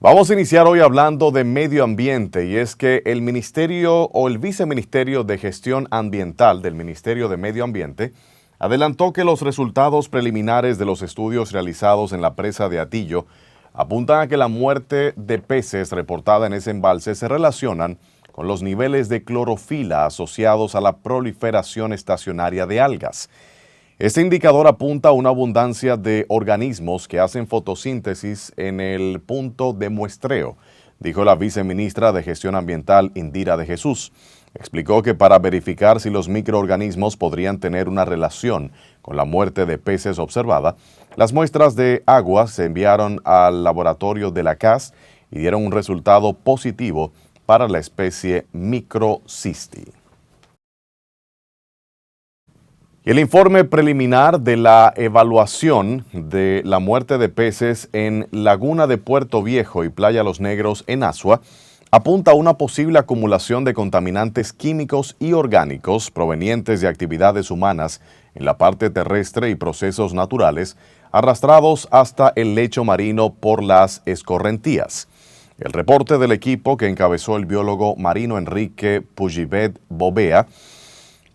Vamos a iniciar hoy hablando de medio ambiente y es que el Ministerio o el Viceministerio de Gestión Ambiental del Ministerio de Medio Ambiente adelantó que los resultados preliminares de los estudios realizados en la presa de Atillo apuntan a que la muerte de peces reportada en ese embalse se relacionan con los niveles de clorofila asociados a la proliferación estacionaria de algas. Este indicador apunta a una abundancia de organismos que hacen fotosíntesis en el punto de muestreo, dijo la viceministra de Gestión Ambiental Indira de Jesús. Explicó que para verificar si los microorganismos podrían tener una relación con la muerte de peces observada, las muestras de agua se enviaron al laboratorio de la CAS y dieron un resultado positivo para la especie Microcisti. El informe preliminar de la evaluación de la muerte de peces en Laguna de Puerto Viejo y Playa Los Negros en Asua apunta a una posible acumulación de contaminantes químicos y orgánicos provenientes de actividades humanas en la parte terrestre y procesos naturales arrastrados hasta el lecho marino por las escorrentías. El reporte del equipo que encabezó el biólogo marino Enrique Pujibet Bobea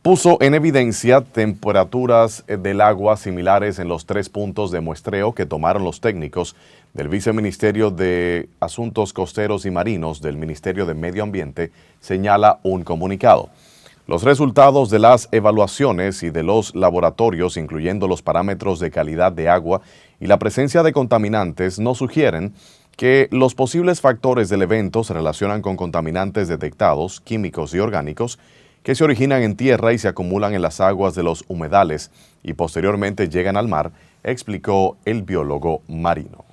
puso en evidencia temperaturas del agua similares en los 3 puntos de muestreo que tomaron los técnicos del Viceministerio de Asuntos Costeros y Marinos del Ministerio de Medio Ambiente, señala un comunicado. Los resultados de las evaluaciones y de los laboratorios, incluyendo los parámetros de calidad de agua y la presencia de contaminantes, nos sugieren que los posibles factores del evento se relacionan con contaminantes detectados, químicos y orgánicos, que se originan en tierra y se acumulan en las aguas de los humedales y posteriormente llegan al mar, explicó el biólogo marino.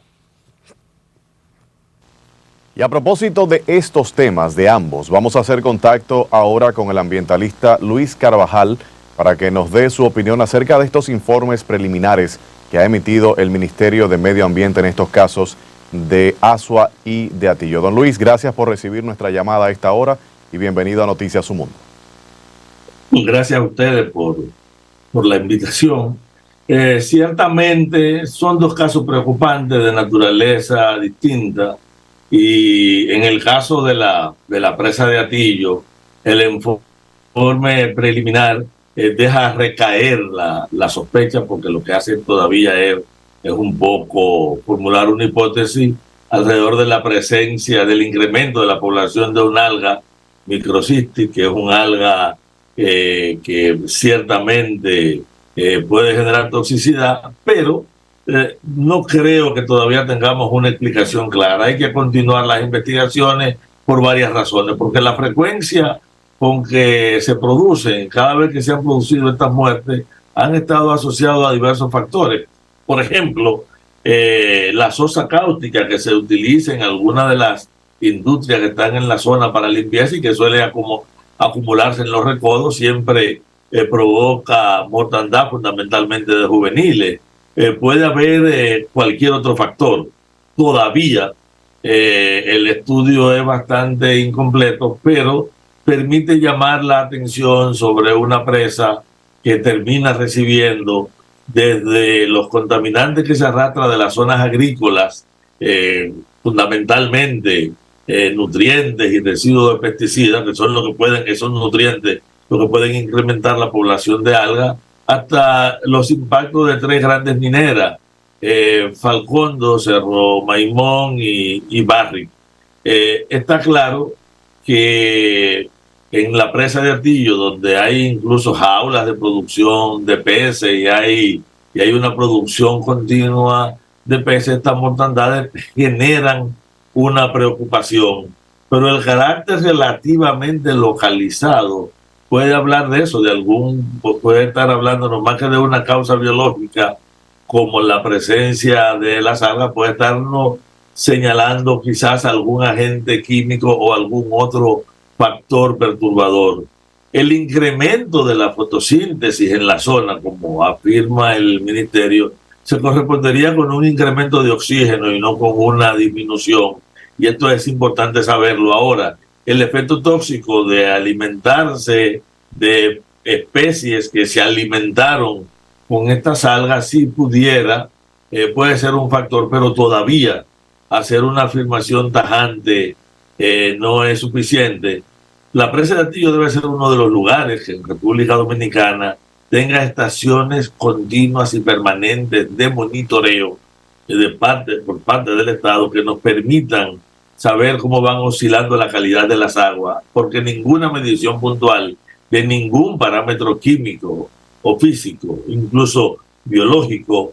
Y a propósito de estos temas de ambos, vamos a hacer contacto ahora con el ambientalista Luis Carvajal para que nos dé su opinión acerca de estos informes preliminares que ha emitido el Ministerio de Medio Ambiente en estos casos de Asua y de Atillo. Don Luis, gracias por recibir nuestra llamada a esta hora y bienvenido a Noticias Su Mundo. Gracias a ustedes por la invitación. Ciertamente son 2 casos preocupantes de naturaleza distinta y en el caso de la presa de Atillo, el informe preliminar deja recaer la sospecha porque lo que hace todavía es un poco formular una hipótesis alrededor de la presencia, del incremento de la población de un alga Microcisti, que es un alga que ciertamente puede generar toxicidad, pero no creo que todavía tengamos una explicación clara. Hay que continuar las investigaciones por varias razones, porque la frecuencia con que se producen, cada vez que se han producido estas muertes, han estado asociados a diversos factores. Por ejemplo, la sosa cáustica que se utiliza en algunas de las industrias que están en la zona para limpieza y que suele acumularse en los recodos, siempre provoca mortandad fundamentalmente de juveniles. Puede haber cualquier otro factor. Todavía el estudio es bastante incompleto, pero permite llamar la atención sobre una presa que termina recibiendo desde los contaminantes que se arrastran de las zonas agrícolas, fundamentalmente nutrientes y residuos de pesticidas, que son esos nutrientes lo que pueden incrementar la población de algas, hasta los impactos de 3 grandes mineras, Falcondo, Cerro Maimón y Barrick. Está claro que en la presa de Atillo, donde hay incluso jaulas de producción de peces y hay una producción continua de peces, estas mortandades generan una preocupación, pero el carácter relativamente localizado puede hablar de eso, puede estar hablando no más que de una causa biológica, como la presencia de las algas, puede estarnos señalando quizás algún agente químico o algún otro factor perturbador. El incremento de la fotosíntesis en la zona, como afirma el ministerio, se correspondería con un incremento de oxígeno y no con una disminución. Y esto es importante saberlo ahora. El efecto tóxico de alimentarse de especies que se alimentaron con estas algas sí puede ser un factor, pero todavía hacer una afirmación tajante no es suficiente. La presa de Atillo debe ser uno de los lugares que en República Dominicana tenga estaciones continuas y permanentes de monitoreo por parte del Estado que nos permitan saber cómo van oscilando la calidad de las aguas, porque ninguna medición puntual de ningún parámetro químico o físico, incluso biológico,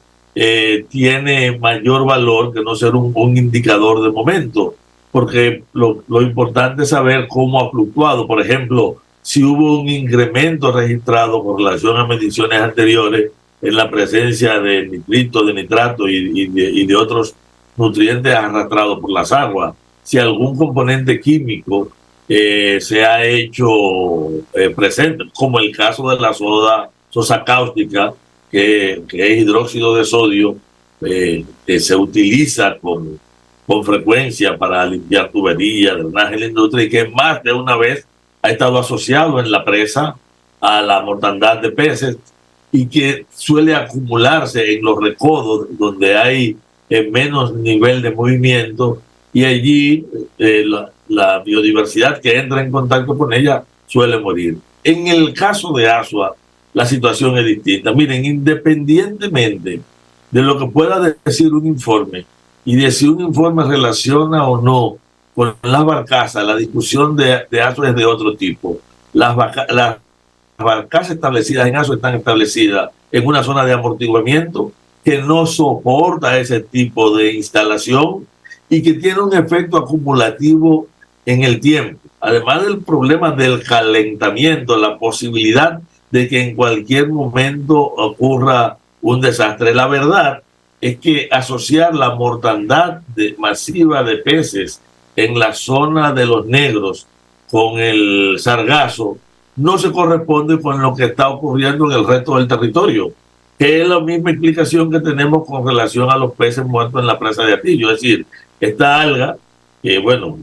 tiene mayor valor que no ser un indicador de momento, porque lo importante es saber cómo ha fluctuado. Por ejemplo, si hubo un incremento registrado con relación a mediciones anteriores en la presencia de nitrito, de nitrato y de otros nutrientes arrastrados por las aguas. Si algún componente químico se ha hecho presente, como el caso de la sosa cáustica, que es hidróxido de sodio, que se utiliza con frecuencia para limpiar tuberías, drenaje en la industria, y que más de una vez ha estado asociado en la presa a la mortandad de peces, y que suele acumularse en los recodos donde hay menos nivel de movimiento, y allí la biodiversidad que entra en contacto con ella suele morir. En el caso de Asua, la situación es distinta. Miren, independientemente de lo que pueda decir un informe y de si un informe relaciona o no con las barcazas, la discusión de Asua es de otro tipo. Las barcazas establecidas en Asua están establecidas en una zona de amortiguamiento que no soporta ese tipo de instalación y que tiene un efecto acumulativo en el tiempo. Además del problema del calentamiento, la posibilidad de que en cualquier momento ocurra un desastre. La verdad es que asociar la mortandad masiva de peces en la zona de los negros con el sargazo no se corresponde con lo que está ocurriendo en el resto del territorio, que es la misma explicación que tenemos con relación a los peces muertos en la presa de Atillo. Es decir, esta alga, que bueno,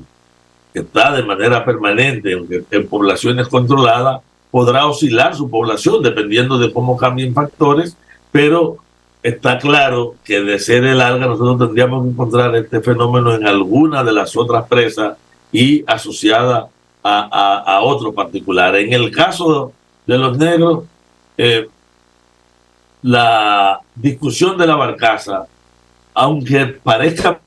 que está de manera permanente en poblaciones controladas, podrá oscilar su población dependiendo de cómo cambien factores, pero está claro que de ser el alga nosotros tendríamos que encontrar este fenómeno en alguna de las otras presas y asociada a otro particular. En el caso de los negros, la discusión de la barcaza, aunque parezca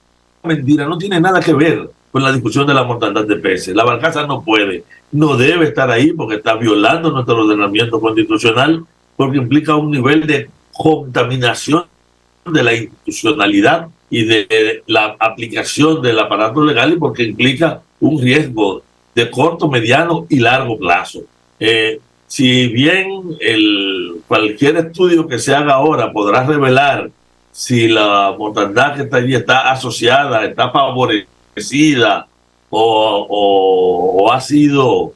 mentira, no tiene nada que ver con la discusión de la mortandad de peces. La barcaza no puede, no debe estar ahí porque está violando nuestro ordenamiento constitucional, porque implica un nivel de contaminación de la institucionalidad y de la aplicación del aparato legal, y porque implica un riesgo de corto, mediano y largo plazo. Si bien cualquier estudio que se haga ahora podrá revelar si la mortandad que está allí está asociada, está favorecida o ha sido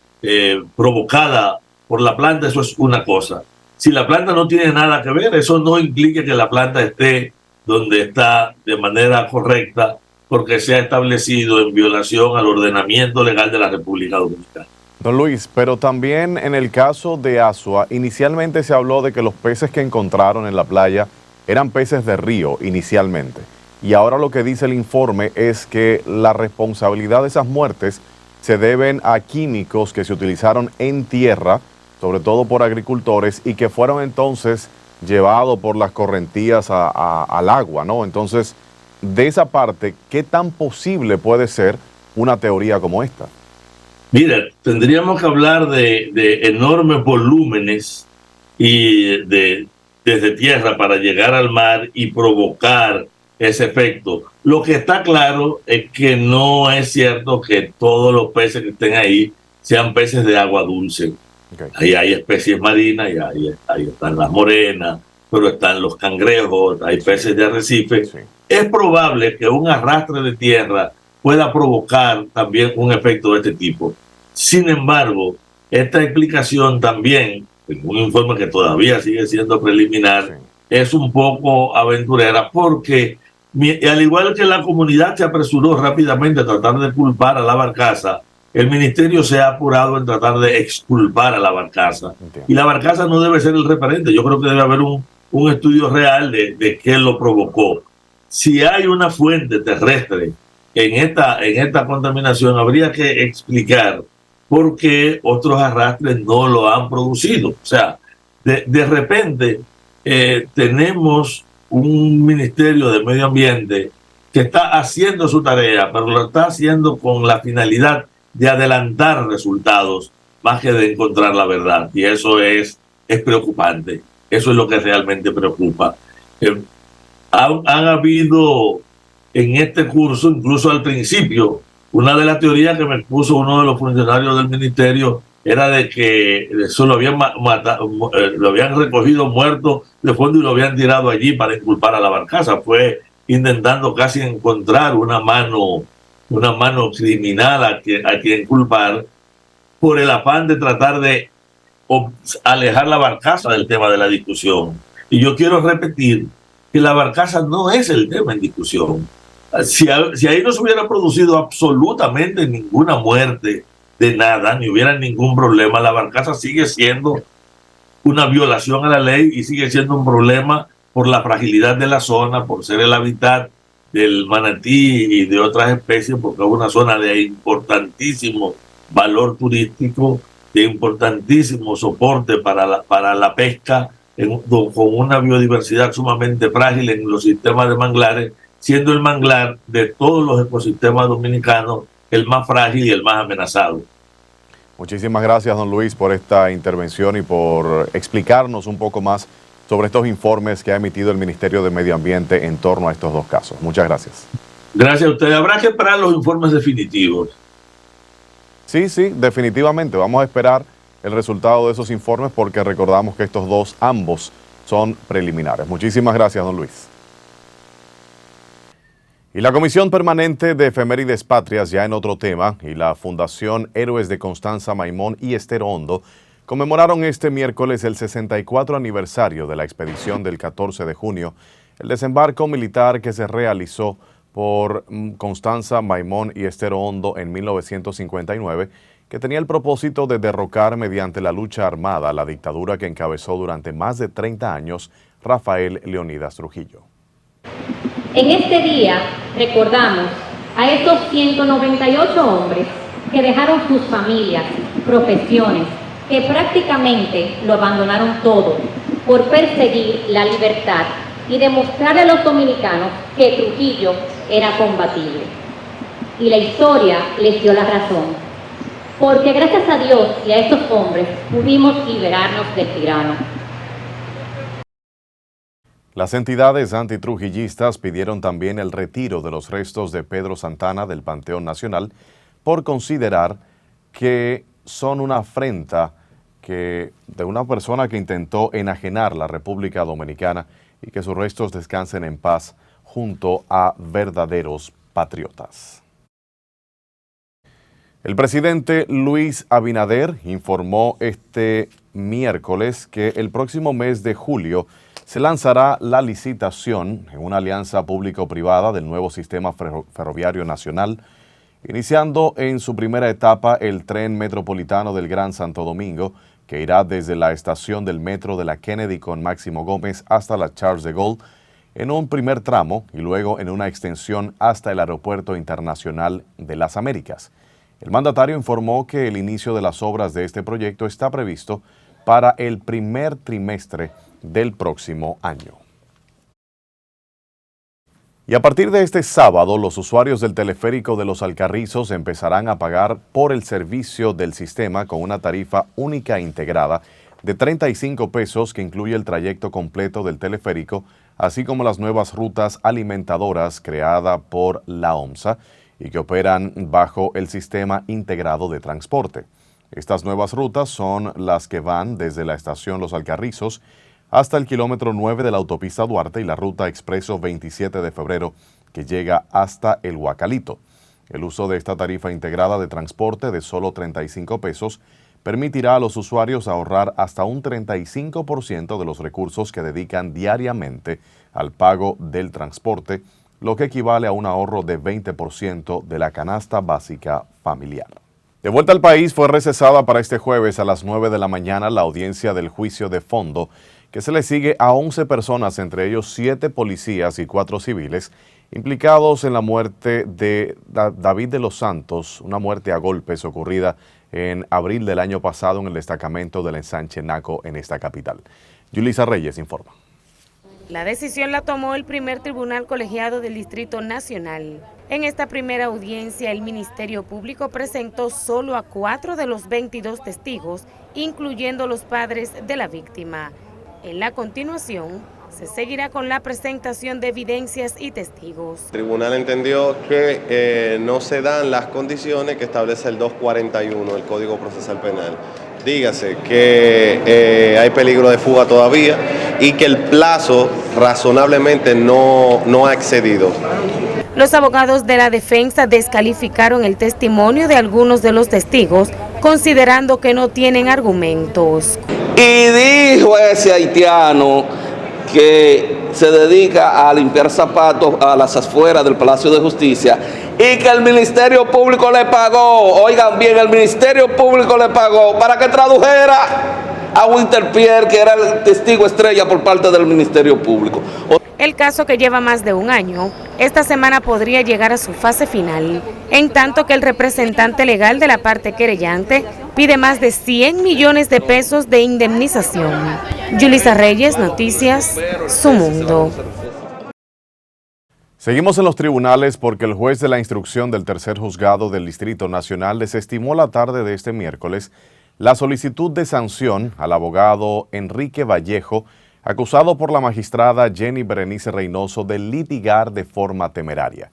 provocada por la planta, eso es una cosa. Si la planta no tiene nada que ver, eso no implica que la planta esté donde está de manera correcta, porque se ha establecido en violación al ordenamiento legal de la República Dominicana. Don Luis, pero también en el caso de Asua, inicialmente se habló de que los peces que encontraron en la playa eran peces de río inicialmente. Y ahora lo que dice el informe es que la responsabilidad de esas muertes se deben a químicos que se utilizaron en tierra, sobre todo por agricultores, y que fueron entonces llevados por las correntías al agua, ¿no? Entonces, de esa parte, ¿qué tan posible puede ser una teoría como esta? Mira, tendríamos que hablar de enormes volúmenes y desde tierra para llegar al mar y provocar ese efecto. Lo que está claro es que no es cierto que todos los peces que estén ahí sean peces de agua dulce. Okay. Ahí hay especies marinas, y ahí están las morenas, pero están los cangrejos, hay peces de arrecife. Sí. Es probable que un arrastre de tierra pueda provocar también un efecto de este tipo. Sin embargo, esta explicación también, en un informe que todavía sigue siendo preliminar, sí, es un poco aventurera, porque al igual que la comunidad se apresuró rápidamente a tratar de culpar a la barcaza, el ministerio se ha apurado en tratar de exculpar a la barcaza. Entiendo. Y la barcaza no debe ser el referente. Yo creo que debe haber un estudio real de qué lo provocó. si hay una fuente terrestre en esta contaminación, habría que explicar por qué otros arrastres no lo han producido. O sea, de repente tenemos un Ministerio de Medio Ambiente que está haciendo su tarea, pero lo está haciendo con la finalidad de adelantar resultados más que de encontrar la verdad. Y eso es preocupante. Eso es lo que realmente preocupa. Han habido en este curso, incluso al principio, una de las teorías que me puso uno de los funcionarios del ministerio era de que eso lo habían lo habían recogido muerto de fondo y lo habían tirado allí para inculpar a la barcaza. Fue intentando casi encontrar una mano criminal a quien culpar por el afán de tratar de alejar la barcaza del tema de la discusión. Y yo quiero repetir que la barcaza no es el tema en discusión. Si ahí no se hubiera producido absolutamente ninguna muerte de nada, ni hubiera ningún problema, la barcaza sigue siendo una violación a la ley y sigue siendo un problema por la fragilidad de la zona, por ser el hábitat del manatí y de otras especies, porque es una zona de importantísimo valor turístico, de importantísimo soporte para la pesca, con una biodiversidad sumamente frágil en los sistemas de manglares, siendo el manglar de todos los ecosistemas dominicanos el más frágil y el más amenazado. Muchísimas gracias, don Luis, por esta intervención y por explicarnos un poco más sobre estos informes que ha emitido el Ministerio de Medio Ambiente en torno a estos dos casos. Muchas gracias. Gracias a ustedes. Habrá que esperar los informes definitivos. Sí, definitivamente. Vamos a esperar el resultado de esos informes porque recordamos que estos dos, ambos, son preliminares. Muchísimas gracias, don Luis. Y la Comisión Permanente de Efemérides Patrias, ya en otro tema, y la Fundación Héroes de Constanza Maimón y Estero Hondo conmemoraron este miércoles el 64 aniversario de la expedición del 14 de junio, el desembarco militar que se realizó por Constanza Maimón y Estero Hondo en 1959, que tenía el propósito de derrocar mediante la lucha armada la dictadura que encabezó durante más de 30 años Rafael Leónidas Trujillo. En este día recordamos a estos 198 hombres que dejaron sus familias, profesiones, que prácticamente lo abandonaron todo por perseguir la libertad y demostrarle a los dominicanos que Trujillo era combatible. Y la historia les dio la razón, porque gracias a Dios y a estos hombres pudimos liberarnos del tirano. Las entidades antitrujillistas pidieron también el retiro de los restos de Pedro Santana del Panteón Nacional por considerar que son una afrenta de una persona que intentó enajenar la República Dominicana y que sus restos descansen en paz junto a verdaderos patriotas. El presidente Luis Abinader informó este miércoles que el próximo mes de julio se lanzará la licitación en una alianza público-privada del nuevo sistema ferroviario nacional, iniciando en su primera etapa el tren metropolitano del Gran Santo Domingo, que irá desde la estación del metro de la Kennedy con Máximo Gómez hasta la Charles de Gaulle, en un primer tramo y luego en una extensión hasta el Aeropuerto Internacional de las Américas. El mandatario informó que el inicio de las obras de este proyecto está previsto para el primer trimestre del próximo año. Y a partir de este sábado, los usuarios del teleférico de Los Alcarrizos empezarán a pagar por el servicio del sistema con una tarifa única integrada de 35 pesos que incluye el trayecto completo del teleférico, así como las nuevas rutas alimentadoras creadas por la OMSA y que operan bajo el sistema integrado de transporte. Estas nuevas rutas son las que van desde la estación Los Alcarrizos hasta el kilómetro 9 de la autopista Duarte y la ruta expreso 27 de febrero que llega hasta el Huacalito. El uso de esta tarifa integrada de transporte de solo 35 pesos permitirá a los usuarios ahorrar hasta un 35% de los recursos que dedican diariamente al pago del transporte, lo que equivale a un ahorro de 20% de la canasta básica familiar. De vuelta al país, fue recesada para este jueves a las 9 de la mañana la audiencia del juicio de fondo que se le sigue a 11 personas, entre ellos 7 policías y 4 civiles, implicados en la muerte de David de los Santos, una muerte a golpes ocurrida en abril del año pasado en el destacamento del ensanche Naco en esta capital. Yulisa Reyes informa. La decisión la tomó el primer tribunal colegiado del Distrito Nacional. En esta primera audiencia, el Ministerio Público presentó solo a 4 de los 22 testigos, incluyendo los padres de la víctima. En la continuación, se seguirá con la presentación de evidencias y testigos. El tribunal entendió que no se dan las condiciones que establece el 241 del Código Procesal Penal. Dígase que hay peligro de fuga todavía y que el plazo razonablemente no ha excedido. Los abogados de la defensa descalificaron el testimonio de algunos de los testigos, considerando que no tienen argumentos. Y dijo ese haitiano que se dedica a limpiar zapatos a las afueras del Palacio de Justicia y que el Ministerio Público le pagó, oigan bien, el Ministerio Público le pagó para que tradujera a Winter Pierre, que era el testigo estrella por parte del Ministerio Público. El caso, que lleva más de un año, esta semana podría llegar a su fase final, en tanto que el representante legal de la parte querellante pide más de 100 millones de pesos de indemnización. Yulisa Reyes, Noticias, Su Mundo. Seguimos en los tribunales porque el juez de la instrucción del tercer juzgado del Distrito Nacional desestimó la tarde de este miércoles la solicitud de sanción al abogado Enrique Vallejo, acusado por la magistrada Jenny Berenice Reynoso de litigar de forma temeraria.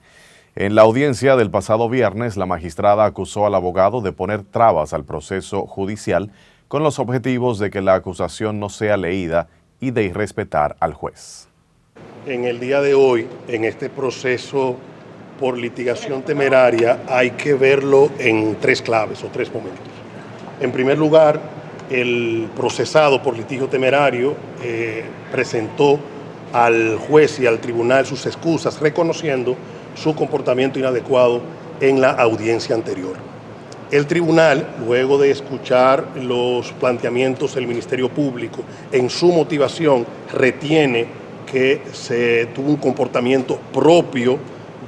En la audiencia del pasado viernes, la magistrada acusó al abogado de poner trabas al proceso judicial con los objetivos de que la acusación no sea leída y de irrespetar al juez. En el día de hoy, en este proceso por litigación temeraria, hay que verlo en 3 claves o 3 momentos. En primer lugar, el procesado por litigio temerario presentó al juez y al tribunal sus excusas, reconociendo su comportamiento inadecuado en la audiencia anterior. El tribunal, luego de escuchar los planteamientos del Ministerio Público, en su motivación retiene que se tuvo un comportamiento propio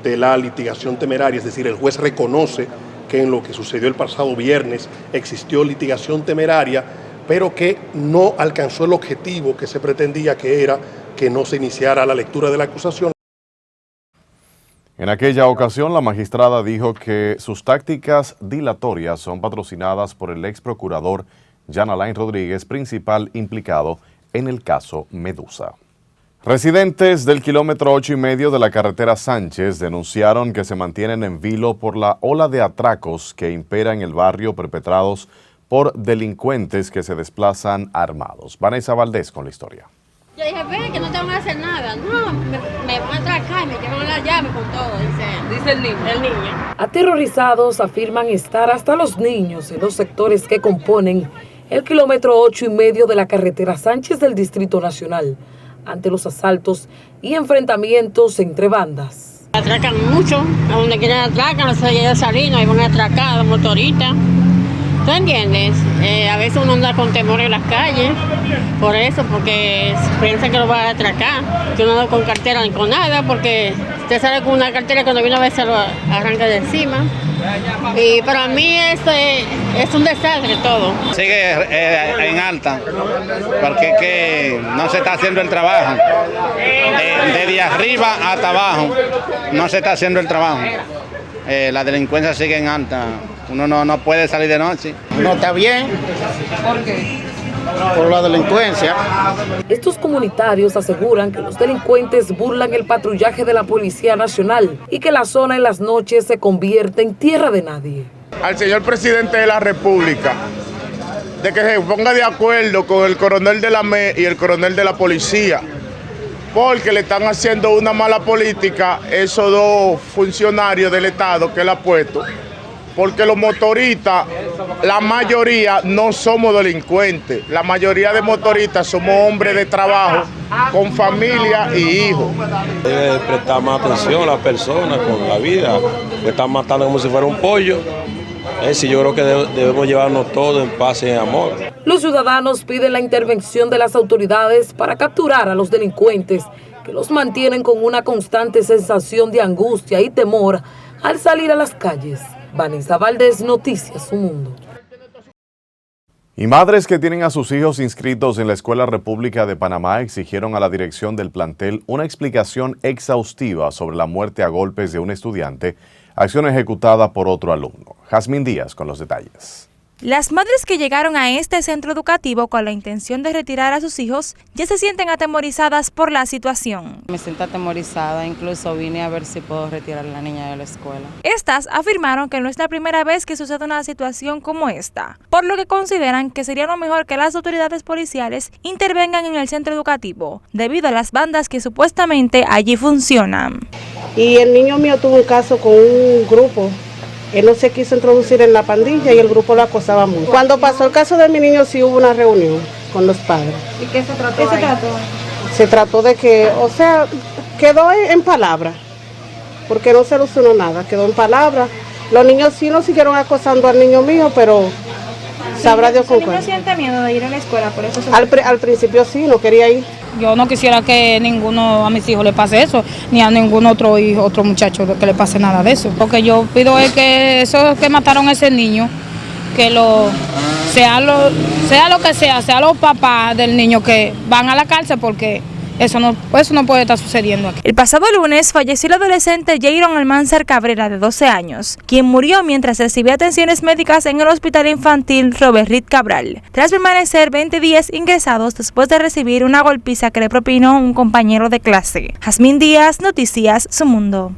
de la litigación temeraria, es decir, el juez reconoce que en lo que sucedió el pasado viernes existió litigación temeraria, pero que no alcanzó el objetivo que se pretendía, que era que no se iniciara la lectura de la acusación. En aquella ocasión, la magistrada dijo que sus tácticas dilatorias son patrocinadas por el ex procurador Jan Alain Rodríguez, principal implicado en el caso Medusa. Residentes del kilómetro 8,5 de la carretera Sánchez denunciaron que se mantienen en vilo por la ola de atracos que impera en el barrio, perpetrados por delincuentes que se desplazan armados. Vanessa Valdés con la historia. Yo dije, ven, que no te van a hacer nada. No, me van a atracar, me llevan la llave con todo, dice el niño. El niño. Aterrorizados afirman estar hasta los niños en los sectores que componen el kilómetro 8,5 de la carretera Sánchez del Distrito Nacional, ante los asaltos y enfrentamientos entre bandas. Atracan mucho, a donde quieren atracan, los de salir, no hay van a atracar, los motoristas. ¿Tú entiendes? A veces uno anda con temor en las calles, por eso, porque piensa que lo va a atracar, que uno no con cartera ni con nada, porque usted sale con una cartera cuando viene a veces lo arranca de encima. Y para mí es un desastre todo. Sigue en alta, porque que no se está haciendo el trabajo. Desde arriba hasta abajo no se está haciendo el trabajo. La delincuencia sigue en alta. Uno no puede salir de noche. No está bien. ¿Por qué? Por la delincuencia. Estos comunitarios aseguran que los delincuentes burlan el patrullaje de la Policía Nacional y que la zona en las noches se convierte en tierra de nadie. Al señor presidente de la República, de que se ponga de acuerdo con el coronel de la ME y el coronel de la policía, porque le están haciendo una mala política esos 2 funcionarios del Estado que él ha puesto. Porque los motoristas, la mayoría no somos delincuentes. La mayoría de motoristas somos hombres de trabajo, con familia y hijos. Debe prestar más atención a las personas con la vida, que están matando como si fuera un pollo. Sí, yo creo que debemos llevarnos todo en paz y en amor. Los ciudadanos piden la intervención de las autoridades para capturar a los delincuentes que los mantienen con una constante sensación de angustia y temor al salir a las calles. Vanessa Valdés, Noticias Su Mundo. Y madres que tienen a sus hijos inscritos en la Escuela República de Panamá exigieron a la dirección del plantel una explicación exhaustiva sobre la muerte a golpes de un estudiante, acción ejecutada por otro alumno. Jazmín Díaz con los detalles. Las madres que llegaron a este centro educativo con la intención de retirar a sus hijos ya se sienten atemorizadas por la situación. Me siento atemorizada, incluso vine a ver si puedo retirar a la niña de la escuela. Estas afirmaron que no es la primera vez que sucede una situación como esta, por lo que consideran que sería lo mejor que las autoridades policiales intervengan en el centro educativo, debido a las bandas que supuestamente allí funcionan. Y el niño mío tuvo un caso con un grupo. Él no se quiso introducir en la pandilla y el grupo lo acosaba mucho. Cuando pasó el caso de mi niño sí hubo una reunión con los padres. ¿Y qué se trató? ¿Qué se trató? Se trató de que, o sea, quedó en palabra, porque no se solucionó nada, quedó en palabra. Los niños sí no siguieron acosando al niño mío, pero sabrá Dios con cuál. ¿No siente miedo de ir a la escuela? Por eso al principio sí, no quería ir. Yo no quisiera que ninguno a mis hijos le pase eso, ni a ningún otro hijo, otro muchacho que le pase nada de eso. Lo que yo pido es que eso que mataron a ese niño, que sea lo que sea los papás del niño que van a la cárcel, porque eso no puede estar sucediendo aquí. El pasado lunes falleció el adolescente Jayron Almanzar Cabrera, de 12 años, quien murió mientras recibía atenciones médicas en el Hospital Infantil Robert Reed Cabral, tras permanecer 20 días ingresados después de recibir una golpiza que le propinó un compañero de clase. Jazmín Díaz, Noticias Su Mundo.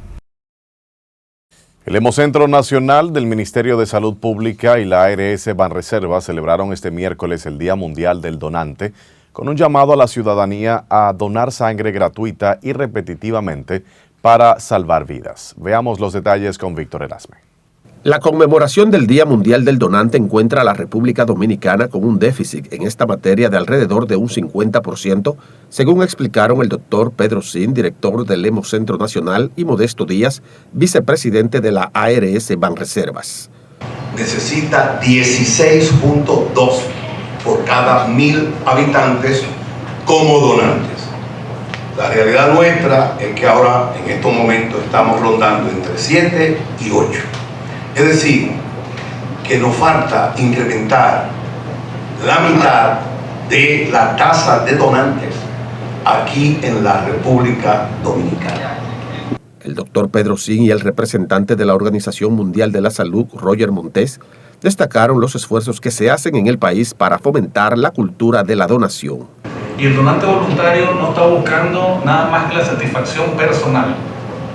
El Hemocentro Nacional del Ministerio de Salud Pública y la ARS Banreservas celebraron este miércoles el Día Mundial del Donante, con un llamado a la ciudadanía a donar sangre gratuita y repetitivamente para salvar vidas. Veamos los detalles con Víctor Erasme. La conmemoración del Día Mundial del Donante encuentra a la República Dominicana con un déficit en esta materia de alrededor de un 50%, según explicaron el doctor Pedro Sin, director del Hemocentro Nacional, y Modesto Díaz, vicepresidente de la ARS Banreservas. Necesita 16.2 por cada 1.000 habitantes como donantes. La realidad nuestra es que ahora, en estos momentos, estamos rondando entre 7 y 8. Es decir, que nos falta incrementar la mitad de la tasa de donantes aquí en la República Dominicana. El doctor Pedro Sin y el representante de la Organización Mundial de la Salud, Roger Montes, destacaron los esfuerzos que se hacen en el país para fomentar la cultura de la donación. Y el donante voluntario no está buscando nada más que la satisfacción personal,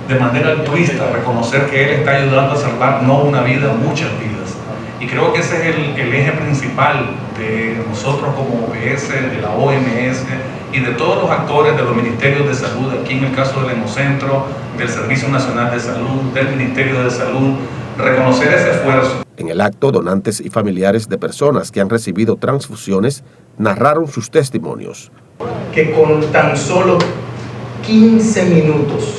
de manera altruista, reconocer que él está ayudando a salvar no una vida, muchas vidas. Y creo que ese es el eje principal de nosotros como OBS, de la OMS y de todos los actores de los ministerios de salud, aquí en el caso del Hemocentro, del Servicio Nacional de Salud, del Ministerio de Salud, reconocer ese esfuerzo. En el acto, donantes y familiares de personas que han recibido transfusiones narraron sus testimonios. Que con tan solo 15 minutos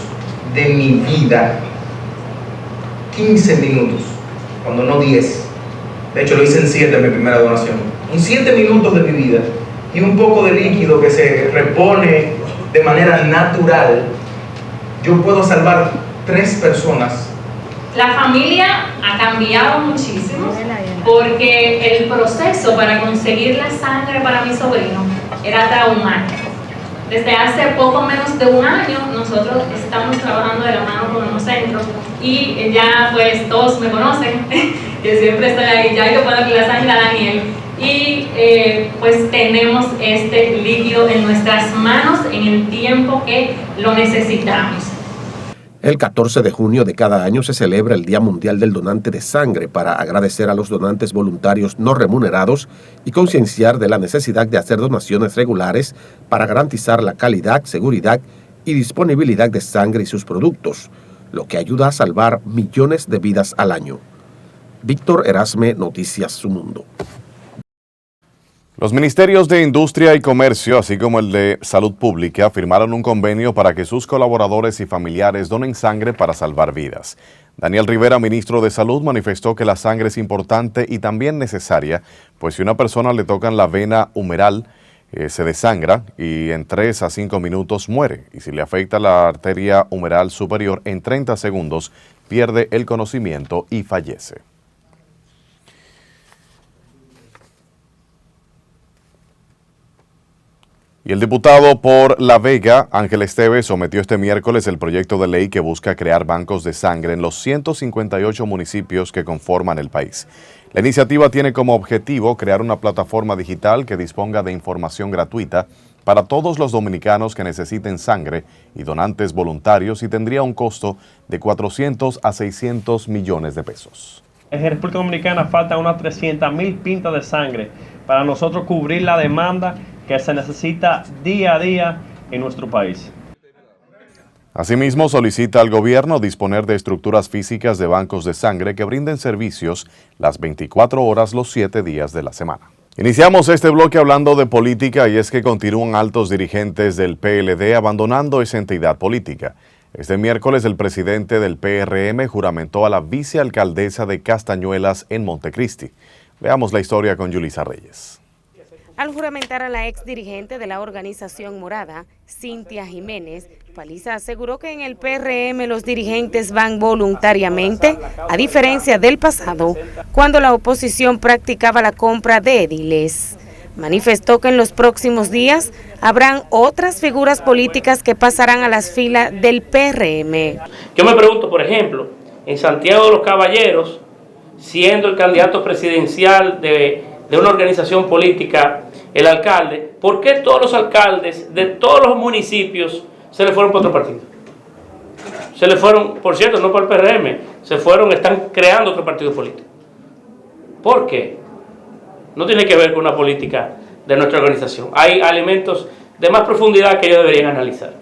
de mi vida, 15 minutos, cuando no 10, de hecho lo hice en 7 en mi primera donación, en 7 minutos de mi vida y un poco de líquido que se repone de manera natural, yo puedo salvar 3 personas. La familia ha cambiado muchísimo porque el proceso para conseguir la sangre para mi sobrino era traumático. Desde hace poco menos de un año nosotros estamos trabajando de la mano con el Hemocentro y ya pues todos me conocen, que siempre estoy ahí, ya yo puedo darle la sangre a Daniel y pues tenemos este líquido en nuestras manos en el tiempo que lo necesitamos. El 14 de junio de cada año se celebra el Día Mundial del Donante de Sangre para agradecer a los donantes voluntarios no remunerados y concienciar de la necesidad de hacer donaciones regulares para garantizar la calidad, seguridad y disponibilidad de sangre y sus productos, lo que ayuda a salvar millones de vidas al año. Víctor Erasme, Noticias Su Mundo. Los ministerios de Industria y Comercio, así como el de Salud Pública, firmaron un convenio para que sus colaboradores y familiares donen sangre para salvar vidas. Daniel Rivera, ministro de Salud, manifestó que la sangre es importante y también necesaria, pues si a una persona le tocan la vena humeral, se desangra y en 3 a 5 minutos muere. Y si le afecta la arteria humeral superior, en 30 segundos pierde el conocimiento y fallece. Y el diputado por La Vega, Ángel Esteves, sometió este miércoles el proyecto de ley que busca crear bancos de sangre en los 158 municipios que conforman el país. La iniciativa tiene como objetivo crear una plataforma digital que disponga de información gratuita para todos los dominicanos que necesiten sangre y donantes voluntarios y tendría un costo de 400 a 600 millones de pesos. En República Dominicana faltan unas 300,000 pintas de sangre para nosotros cubrir la demanda que se necesita día a día en nuestro país. Asimismo, solicita al gobierno disponer de estructuras físicas de bancos de sangre que brinden servicios las 24 horas los 7 días de la semana. Iniciamos este bloque hablando de política y es que continúan altos dirigentes del PLD abandonando esa entidad política. Este miércoles el presidente del PRM juramentó a la vicealcaldesa de Castañuelas en Montecristi. Veamos la historia con Yulisa Reyes. Al juramentar a la ex dirigente de la organización morada, Cintia Jiménez, Paliza aseguró que en el PRM los dirigentes van voluntariamente, a diferencia del pasado, cuando la oposición practicaba la compra de ediles. Manifestó que en los próximos días habrán otras figuras políticas que pasarán a las filas del PRM. Yo me pregunto, por ejemplo, en Santiago de los Caballeros, siendo el candidato presidencial de una organización política, el alcalde, ¿por qué todos los alcaldes de todos los municipios se le fueron por otro partido? Se le fueron, por cierto, no por el PRM, están creando otro partido político. ¿Por qué? No tiene que ver con una política de nuestra organización. Hay elementos de más profundidad que ellos deberían analizar.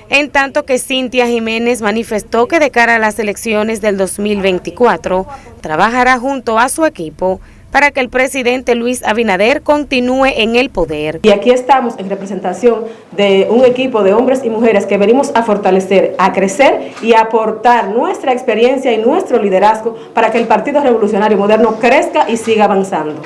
En tanto que Cintia Jiménez manifestó que de cara a las elecciones del 2024, trabajará junto a su equipo para que el presidente Luis Abinader continúe en el poder. Y aquí estamos en representación de un equipo de hombres y mujeres que venimos a fortalecer, a crecer y a aportar nuestra experiencia y nuestro liderazgo para que el Partido Revolucionario Moderno crezca y siga avanzando.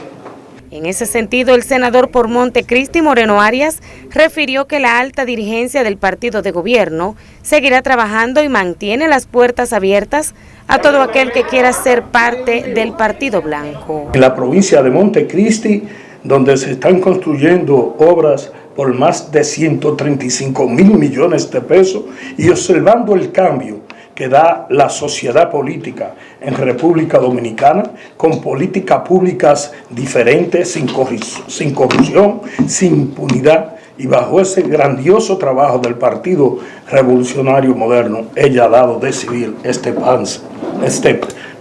En ese sentido, el senador por Montecristi, Moreno Arias, refirió que la alta dirigencia del partido de gobierno seguirá trabajando y mantiene las puertas abiertas a todo aquel que quiera ser parte del Partido Blanco. En la provincia de Montecristi, donde se están construyendo obras por más de 135,000 millones de pesos y observando el cambio que da la sociedad política en República Dominicana, con políticas públicas diferentes, sin corrupción, sin impunidad, y bajo ese grandioso trabajo del Partido Revolucionario Moderno, ella ha dado decidir este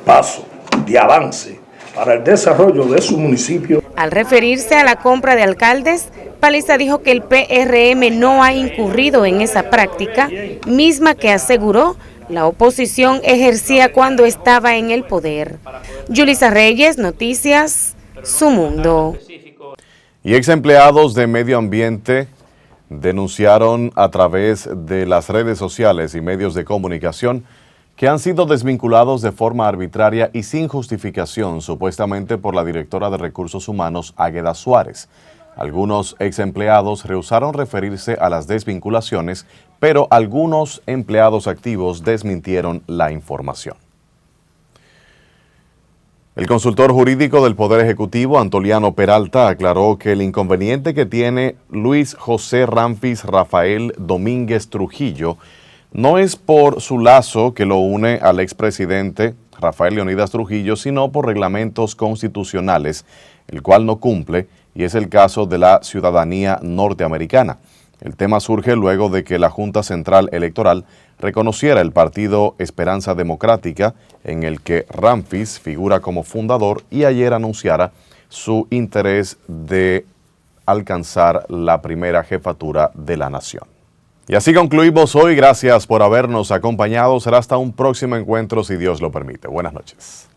paso de avance para el desarrollo de su municipio. Al referirse a la compra de alcaldes, Paliza dijo que el PRM no ha incurrido en esa práctica, misma que aseguró la oposición ejercía cuando estaba en el poder. Yulisa Reyes, Noticias, Su Mundo. Y ex empleados de medio ambiente denunciaron a través de las redes sociales y medios de comunicación que han sido desvinculados de forma arbitraria y sin justificación, supuestamente por la directora de Recursos Humanos, Águeda Suárez. Algunos ex empleados rehusaron referirse a las desvinculaciones, pero algunos empleados activos desmintieron la información. El consultor jurídico del Poder Ejecutivo, Antoliano Peralta, aclaró que el inconveniente que tiene Luis José Ramfis Rafael Domínguez Trujillo no es por su lazo que lo une al expresidente Rafael Leonidas Trujillo, sino por reglamentos constitucionales, el cual no cumple, y es el caso de la ciudadanía norteamericana. El tema surge luego de que la Junta Central Electoral reconociera el partido Esperanza Democrática, en el que Ramfis figura como fundador, y ayer anunciara su interés de alcanzar la primera jefatura de la nación. Y así concluimos hoy. Gracias por habernos acompañado. Será hasta un próximo encuentro, si Dios lo permite. Buenas noches.